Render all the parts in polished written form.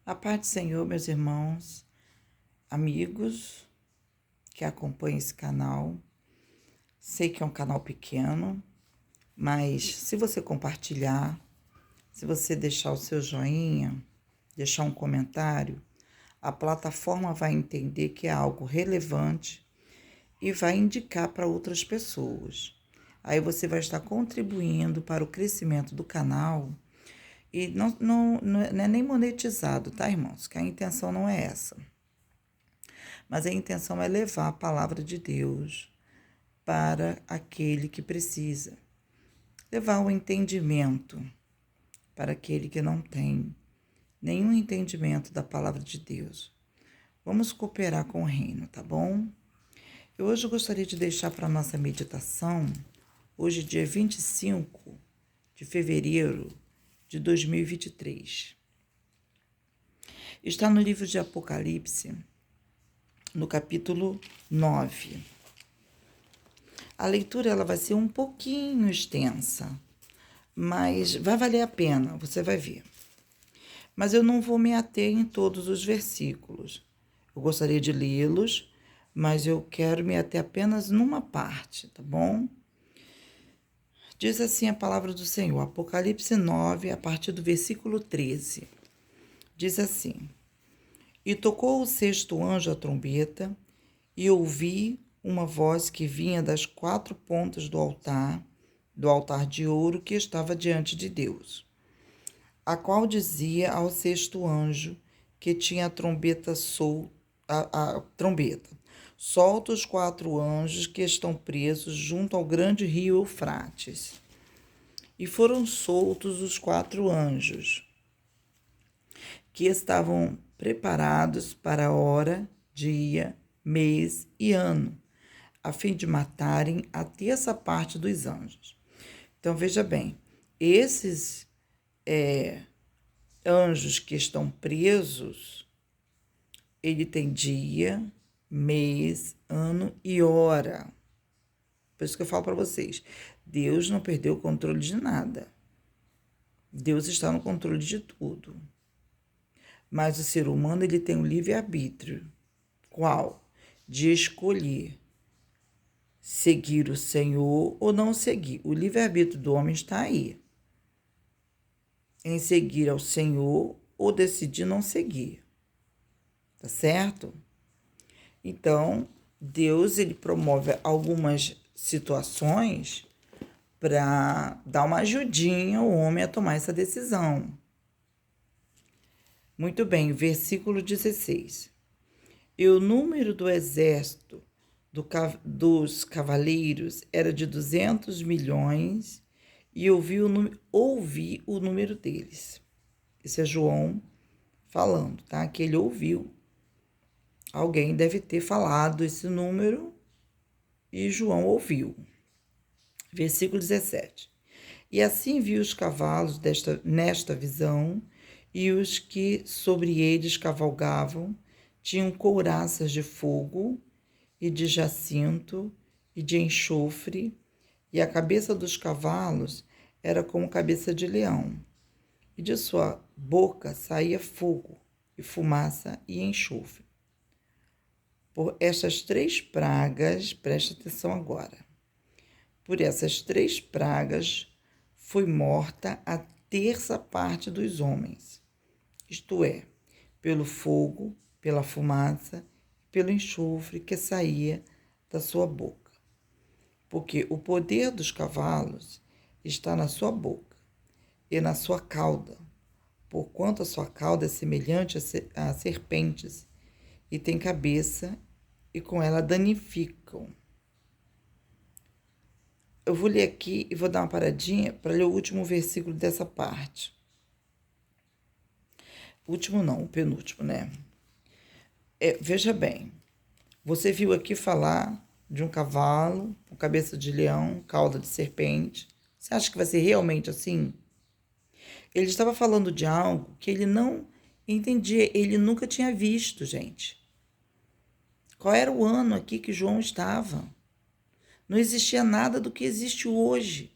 A paz do Senhor, meus irmãos, amigos que acompanham esse canal. Sei que é um canal pequeno, mas se você compartilhar, se você deixar o seu joinha, deixar um comentário, a plataforma vai entender que é algo relevante e vai indicar para outras pessoas. Aí você vai estar contribuindo para o crescimento do canal. E não é nem monetizado, tá, irmãos? Que a intenção não é essa. Mas a intenção é levar a palavra de Deus para aquele que precisa. Levar o entendimento para aquele que não tem nenhum entendimento da palavra de Deus. Vamos cooperar com o reino, tá bom? Eu hoje gostaria de deixar para a nossa meditação, hoje dia 25 de fevereiro de 2023. Está no livro de Apocalipse, no capítulo 9. A leitura ela vai ser um pouquinho extensa, mas vai valer a pena, você vai ver. Mas eu não vou me ater em todos os versículos. Eu gostaria de lê-los, mas eu quero me ater apenas numa parte, tá bom? Diz assim a palavra do Senhor, Apocalipse 9, a partir do versículo 13. Diz assim: E tocou o sexto anjo a trombeta, e ouvi uma voz que vinha das quatro pontas do altar de ouro que estava diante de Deus, a qual dizia ao sexto anjo que tinha a trombeta, solta os quatro anjos que estão presos junto ao grande rio Eufrates. E foram soltos os quatro anjos, que estavam preparados para a hora, dia, mês e ano, a fim de matarem a terça parte dos anjos. Então, veja bem, esses anjos que estão presos, ele tem dia, mês, ano e hora. Por isso que eu falo para vocês, Deus não perdeu o controle de nada. Deus está no controle de tudo. Mas o ser humano ele tem um livre-arbítrio. Qual? De escolher seguir o Senhor ou não seguir. O livre-arbítrio do homem está aí. Em seguir ao Senhor ou decidir não seguir. Tá certo? Então, Deus ele promove algumas situações para dar uma ajudinha ao homem a tomar essa decisão. Muito bem, versículo 16. E o número do exército dos cavaleiros era de 200 milhões e ouvi o número deles. Esse é João falando, tá? Que ele ouviu. Alguém deve ter falado esse número e João ouviu. Versículo 17. E assim vi os cavalos nesta visão, e os que sobre eles cavalgavam tinham couraças de fogo e de jacinto e de enxofre, e a cabeça dos cavalos era como cabeça de leão, e de sua boca saía fogo e fumaça e enxofre. Por essas três pragas, preste atenção agora, por essas três pragas foi morta a terça parte dos homens, isto é, pelo fogo, pela fumaça, pelo enxofre que saía da sua boca. Porque o poder dos cavalos está na sua boca e na sua cauda, porquanto a sua cauda é semelhante a serpentes, e tem cabeça, e com ela danificam. Eu vou ler aqui e vou dar uma paradinha para ler o último versículo dessa parte. O último não, o penúltimo, né? Veja bem, você viu aqui falar de um cavalo com cabeça de leão, cauda de serpente. Você acha que vai ser realmente assim? Ele estava falando de algo que ele não entendia, ele nunca tinha visto, gente. Qual era o ano aqui que João estava? Não existia nada do que existe hoje.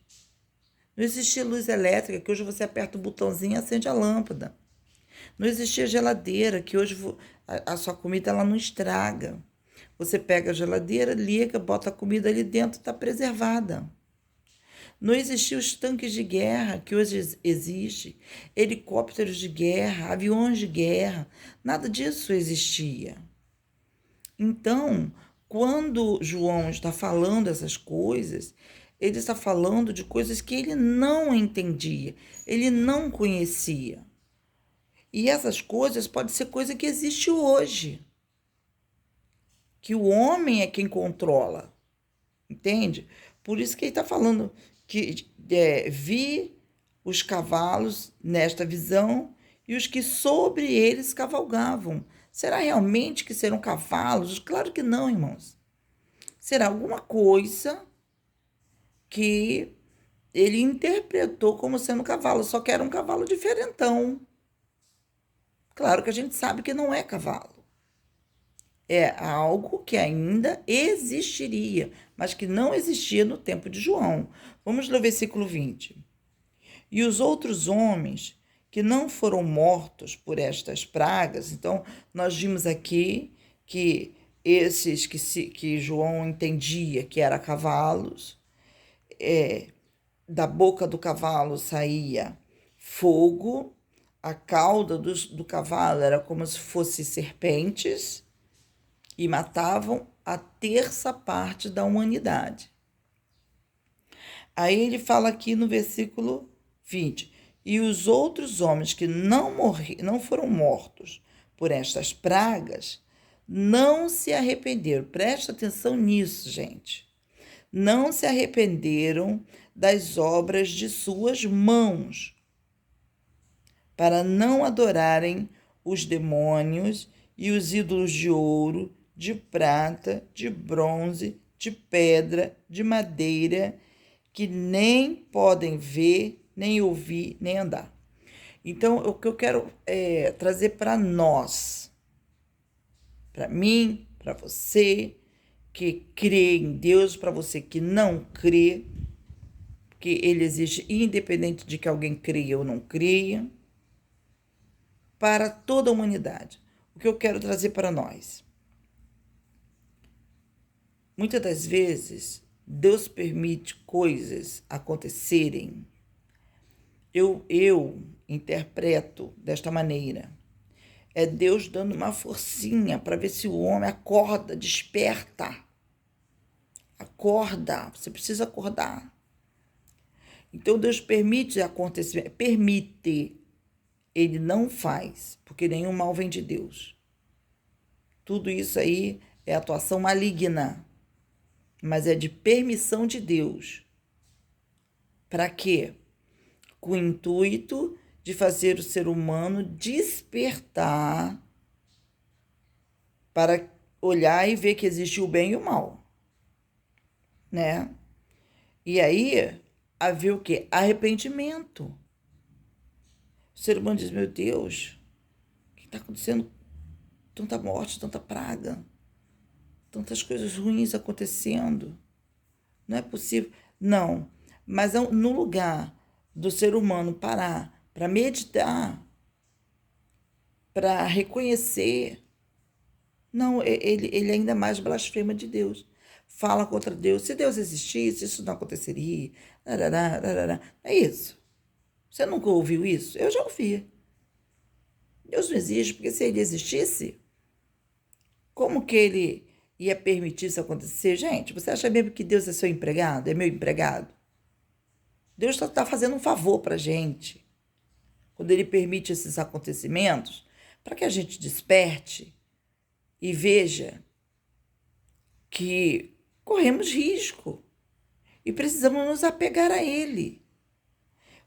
Não existia luz elétrica, que hoje você aperta o botãozinho e acende a lâmpada. Não existia geladeira, que hoje a sua comida ela não estraga. Você pega a geladeira, liga, bota a comida ali dentro, está preservada. Não existiam os tanques de guerra que hoje existem, helicópteros de guerra, aviões de guerra, nada disso existia. Então, quando João está falando essas coisas, ele está falando de coisas que ele não entendia, ele não conhecia. E essas coisas podem ser coisa que existe hoje, que o homem é quem controla, entende? Por isso que ele está falando que vi os cavalos nesta visão e os que sobre eles cavalgavam. Será realmente que serão cavalos? Claro que não, irmãos. Será alguma coisa que ele interpretou como sendo cavalo, só que era um cavalo diferentão. Claro que a gente sabe que não é cavalo. É algo que ainda existiria, mas que não existia no tempo de João. Vamos ler o versículo 20. E os outros homens que não foram mortos por estas pragas, então nós vimos aqui que esses que João entendia que eram cavalos, da boca do cavalo saía fogo, a cauda do cavalo era como se fossem serpentes e matavam a terça parte da humanidade. Aí ele fala aqui no versículo 20: e os outros homens que não foram mortos por estas pragas não se arrependeram. Presta atenção nisso, gente. Não se arrependeram das obras de suas mãos, para não adorarem os demônios e os ídolos de ouro, de prata, de bronze, de pedra, de madeira, que nem podem ver, nem ouvir, nem andar. Então, o que eu quero trazer para nós, para mim, para você que crê em Deus, para você que não crê, que ele existe independente de que alguém creia ou não creia, para toda a humanidade. O que eu quero trazer para nós? Muitas das vezes, Deus permite coisas acontecerem. Eu interpreto desta maneira. É Deus dando uma forcinha para ver se o homem acorda, desperta. Acorda, você precisa acordar. Então Deus permite acontecer, permite. Ele não faz, porque nenhum mal vem de Deus. Tudo isso aí é atuação maligna, mas é de permissão de Deus. Para quê? Com o intuito de fazer o ser humano despertar para olhar e ver que existe o bem e o mal, né? E aí, haver o quê? Arrependimento. O ser humano diz, meu Deus, o que está acontecendo? Tanta morte, tanta praga, tantas coisas ruins acontecendo. Não é possível. Não, mas no lugar do ser humano parar para meditar, para reconhecer, não, ele ainda mais blasfema de Deus. Fala contra Deus. Se Deus existisse, isso não aconteceria. É isso. Você nunca ouviu isso? Eu já ouvi. Deus não existe, porque se ele existisse, como que ele ia permitir isso acontecer? Gente, você acha mesmo que Deus é seu empregado? É meu empregado? Deus está fazendo um favor para a gente, quando ele permite esses acontecimentos, para que a gente desperte e veja que corremos risco e precisamos nos apegar a ele.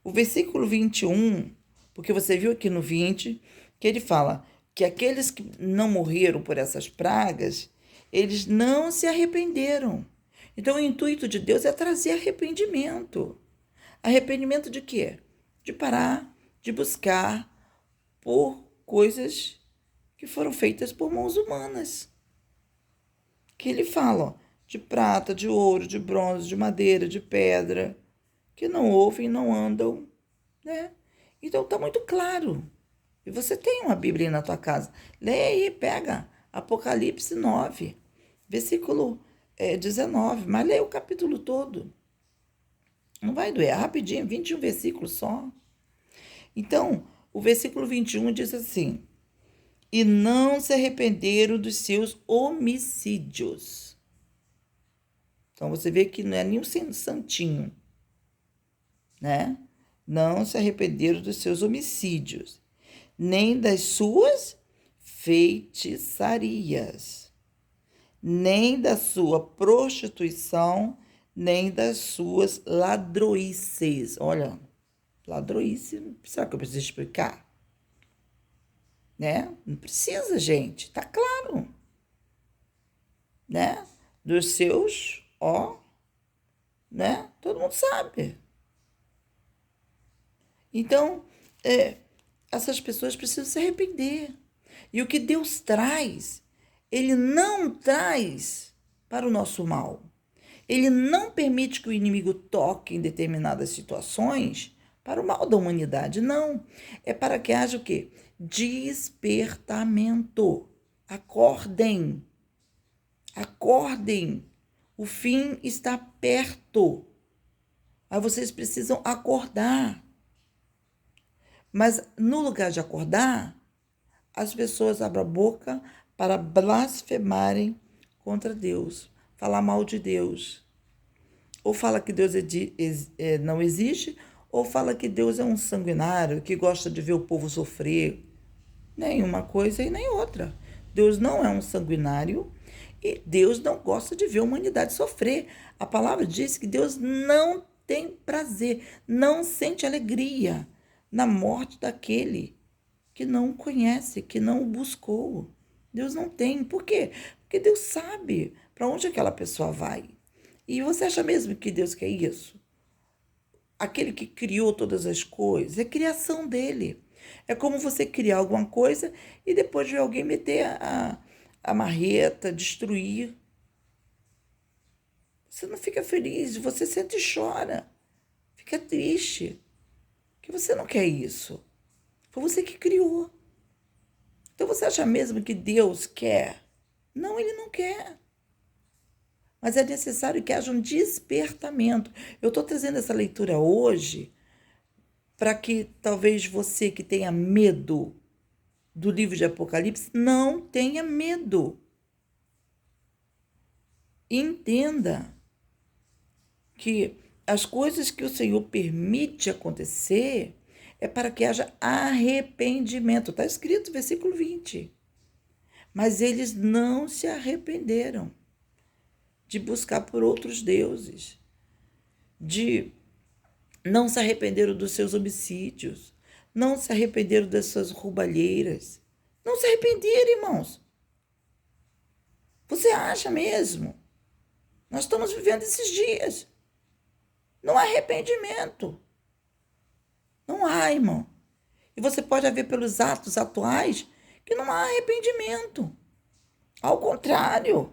O versículo 21, porque você viu aqui no 20, que ele fala que aqueles que não morreram por essas pragas, eles não se arrependeram. Então, o intuito de Deus é trazer arrependimento. Arrependimento de quê? De parar, de buscar por coisas que foram feitas por mãos humanas. Que ele fala, ó, de prata, de ouro, de bronze, de madeira, de pedra, que não ouvem, não andam, né? Então, está muito claro. E você tem uma Bíblia aí na tua casa. Leia aí, pega Apocalipse 9, versículo 19, mas leia o capítulo todo. Não vai doer, é rapidinho, 21 versículos só. Então, o versículo 21 diz assim: e não se arrependeram dos seus homicídios. Então, você vê que não é nenhum santinho, né? Não se arrependeram dos seus homicídios, nem das suas feitiçarias, nem da sua prostituição, nem das suas ladroices. Olha, ladroice, será que eu preciso explicar? Né? Não precisa, gente, tá claro, né? Dos seus, né? Todo mundo sabe. Então, essas pessoas precisam se arrepender. E o que Deus traz, Ele não traz para o nosso mal. Ele não permite que o inimigo toque em determinadas situações para o mal da humanidade, não. É para que haja o quê? Despertamento. Acordem. Acordem. O fim está perto. Aí vocês precisam acordar. Mas no lugar de acordar, as pessoas abrem a boca para blasfemarem contra Deus, falar mal de Deus. Ou fala que Deus não existe, ou fala que Deus é um sanguinário, que gosta de ver o povo sofrer. Nem uma coisa e nem outra. Deus não é um sanguinário e Deus não gosta de ver a humanidade sofrer. A palavra diz que Deus não tem prazer, não sente alegria na morte daquele que não o conhece, que não o buscou. Deus não tem. Por quê? Porque Deus sabe para onde aquela pessoa vai. E você acha mesmo que Deus quer isso? Aquele que criou todas as coisas, é criação dele. É como você criar alguma coisa e depois ver alguém meter a marreta, destruir. Você não fica feliz, você sente e chora. Fica triste. Que você não quer isso. Foi você que criou. Então você acha mesmo que Deus quer? Não, ele não quer. Mas é necessário que haja um despertamento. Eu estou trazendo essa leitura hoje para que talvez você que tenha medo do livro de Apocalipse não tenha medo. Entenda que as coisas que o Senhor permite acontecer é para que haja arrependimento. Está escrito, versículo 20. Mas eles não se arrependeram de buscar por outros deuses, de não se arrependeram dos seus homicídios, não se arrependeram das suas roubalheiras. Não se arrependeram, irmãos. Você acha mesmo? Nós estamos vivendo esses dias. Não há arrependimento. Não há, irmão. E você pode ver pelos atos atuais que não há arrependimento. Ao contrário,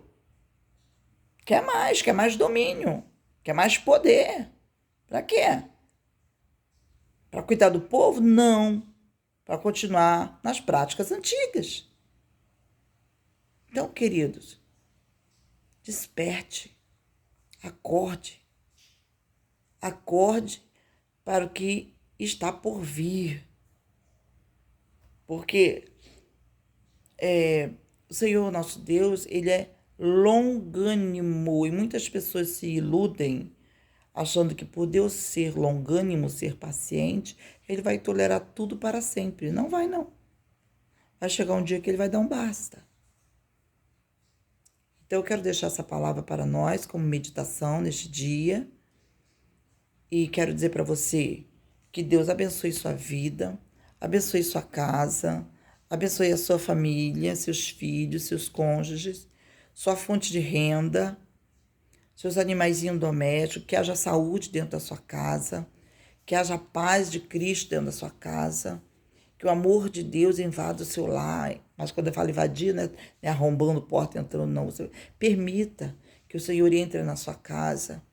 quer mais domínio, quer mais poder. Para quê? Para cuidar do povo? Não. Para continuar nas práticas antigas. Então, queridos, desperte, acorde. Acorde para o que está por vir. Porque o Senhor nosso Deus, Ele é longânimo. E muitas pessoas se iludem achando que por Deus ser longânimo, ser paciente, Ele vai tolerar tudo para sempre. Não vai, não. Vai chegar um dia que Ele vai dar um basta. Então, eu quero deixar essa palavra para nós como meditação neste dia. E quero dizer para você que Deus abençoe sua vida, abençoe sua casa, abençoe a sua família, seus filhos, seus cônjuges, sua fonte de renda, seus animaizinhos domésticos, que haja saúde dentro da sua casa, que haja paz de Cristo dentro da sua casa, que o amor de Deus invada o seu lar. Mas quando eu falo invadir, não é arrombando porta, entrando, não. Você permita que o Senhor entre na sua casa,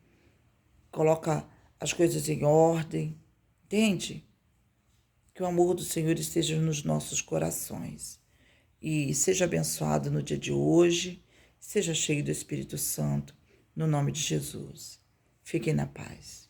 coloca as coisas em ordem, entende? Que o amor do Senhor esteja nos nossos corações. E seja abençoado no dia de hoje, seja cheio do Espírito Santo, no nome de Jesus. Fiquem na paz.